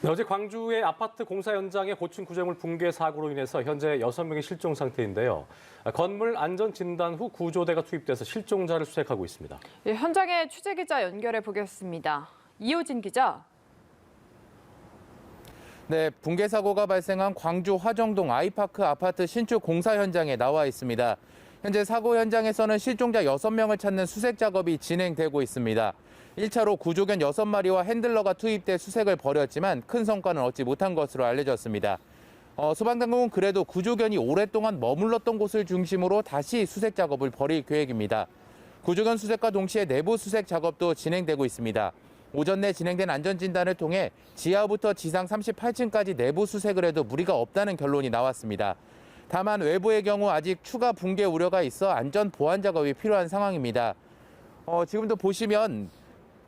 네, 어제 광주의 아파트 공사 현장의 고층 구조물 붕괴 사고로 인해서 현재 6명이 실종 상태인데요. 건물 안전 진단 후 구조대가 투입돼서 실종자를 수색하고 있습니다. 예, 현장에 취재 기자 연결해 보겠습니다. 이호진 기자. 네, 붕괴 사고가 발생한 광주 화정동 아이파크 아파트 신축 공사 현장에 나와 있습니다. 현재 사고 현장에서는 실종자 6명을 찾는 수색 작업이 진행되고 있습니다. 1차로 구조견 6마리와 핸들러가 투입돼 수색을 벌였지만 큰 성과는 얻지 못한 것으로 알려졌습니다. 소방당국은 그래도 구조견이 오랫동안 머물렀던 곳을 중심으로 다시 수색 작업을 벌일 계획입니다. 구조견 수색과 동시에 내부 수색 작업도 진행되고 있습니다. 오전 내 진행된 안전진단을 통해 지하부터 지상 38층까지 내부 수색을 해도 무리가 없다는 결론이 나왔습니다. 다만 외부의 경우 아직 추가 붕괴 우려가 있어 안전 보완 작업이 필요한 상황입니다. 지금도 보시면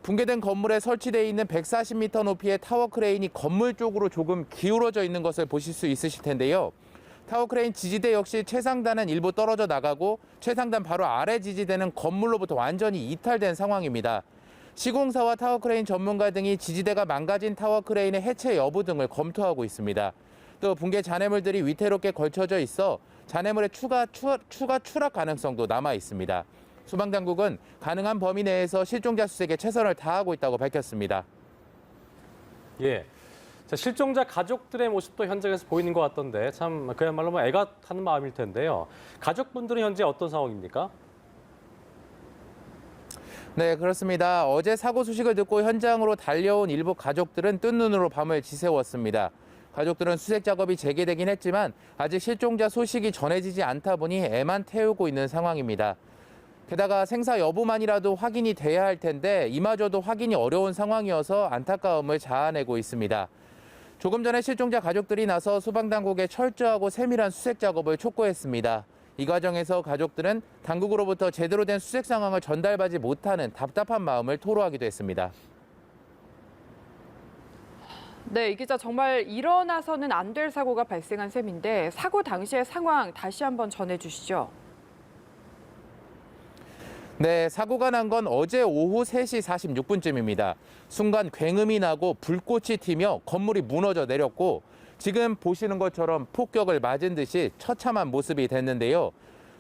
붕괴된 건물에 설치되어 있는 140m 높이의 타워 크레인이 건물 쪽으로 조금 기울어져 있는 것을 보실 수 있으실 텐데요. 타워 크레인 지지대 역시 최상단은 일부 떨어져 나가고 최상단 바로 아래 지지대는 건물로부터 완전히 이탈된 상황입니다. 시공사와 타워 크레인 전문가 등이 지지대가 망가진 타워 크레인의 해체 여부 등을 검토하고 있습니다. 또 붕괴 잔해물들이 위태롭게 걸쳐져 있어 잔해물의 추가 추락 가능성도 남아 있습니다. 소방당국은 가능한 범위 내에서 실종자 수색에 최선을 다하고 있다고 밝혔습니다. 예, 자, 실종자 가족들의 모습도 현장에서 보이는 것 같던데 참 그야말로 애가 타는 마음일 텐데요. 가족분들은 현재 어떤 상황입니까? 네, 그렇습니다. 어제 사고 소식을 듣고 현장으로 달려온 일부 가족들은 뜬 눈으로 밤을 지새웠습니다. 가족들은 수색 작업이 재개되긴 했지만 아직 실종자 소식이 전해지지 않다 보니 애만 태우고 있는 상황입니다. 게다가 생사 여부만이라도 확인이 돼야 할 텐데 이마저도 확인이 어려운 상황이어서 안타까움을 자아내고 있습니다. 조금 전에 실종자 가족들이 나서 소방당국에 철저하고 세밀한 수색 작업을 촉구했습니다. 이 과정에서 가족들은 당국으로부터 제대로 된 수색 상황을 전달받지 못하는 답답한 마음을 토로하기도 했습니다. 네, 이 기자 정말 일어나서는 안 될 사고가 발생한 셈인데 사고 당시의 상황 다시 한번 전해주시죠. 네, 사고가 난 건 어제 오후 3시 46분쯤입니다. 순간 굉음이 나고 불꽃이 튀며 건물이 무너져 내렸고 지금 보시는 것처럼 폭격을 맞은 듯이 처참한 모습이 됐는데요.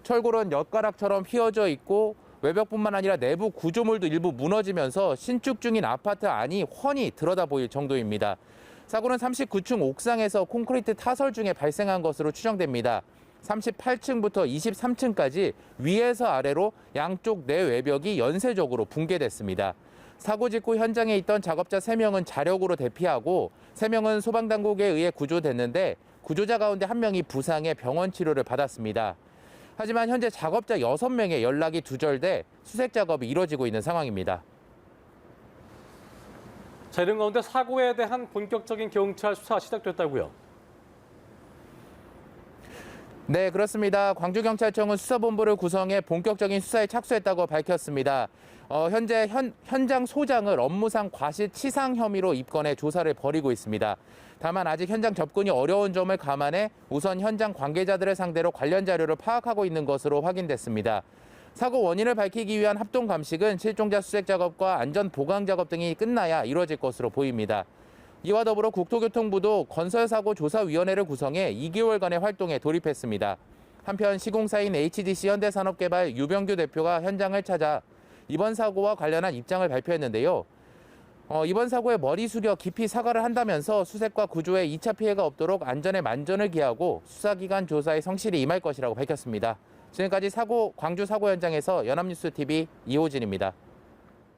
철골은 엿가락처럼 휘어져 있고 외벽뿐만 아니라 내부 구조물도 일부 무너지면서 신축 중인 아파트 안이 훤히 들여다 보일 정도입니다. 사고는 39층 옥상에서 콘크리트 타설 중에 발생한 것으로 추정됩니다. 38층부터 23층까지 위에서 아래로 양쪽 내외벽이 연쇄적으로 붕괴됐습니다. 사고 직후 현장에 있던 작업자 3명은 자력으로 대피하고 3명은 소방당국에 의해 구조됐는데 구조자 가운데 1명이 부상해 병원 치료를 받았습니다. 하지만 현재 작업자 6명의 연락이 두절돼 수색 작업이 이뤄지고 있는 상황입니다. 자, 이런 가운데 사고에 대한 본격적인 경찰 수사 시작됐다고요? 네, 그렇습니다. 광주경찰청은 수사본부를 구성해 본격적인 수사에 착수했다고 밝혔습니다. 현재 현장 소장을 업무상 과실치상 혐의로 입건해 조사를 벌이고 있습니다. 다만 아직 현장 접근이 어려운 점을 감안해 우선 현장 관계자들을 상대로 관련 자료를 파악하고 있는 것으로 확인됐습니다. 사고 원인을 밝히기 위한 합동 감식은 실종자 수색 작업과 안전 보강 작업 등이 끝나야 이루어질 것으로 보입니다. 이와 더불어 국토교통부도 건설사고 조사위원회를 구성해 2개월간의 활동에 돌입했습니다. 한편 시공사인 HDC 현대산업개발 유병규 대표가 현장을 찾아 이번 사고와 관련한 입장을 발표했는데요. 이번 사고에 머리 숙여 깊이 사과를 한다면서 수색과 구조에 2차 피해가 없도록 안전에 만전을 기하고 수사기관 조사에 성실히 임할 것이라고 밝혔습니다. 지금까지 광주 사고 현장에서 연합뉴스TV 이호진입니다.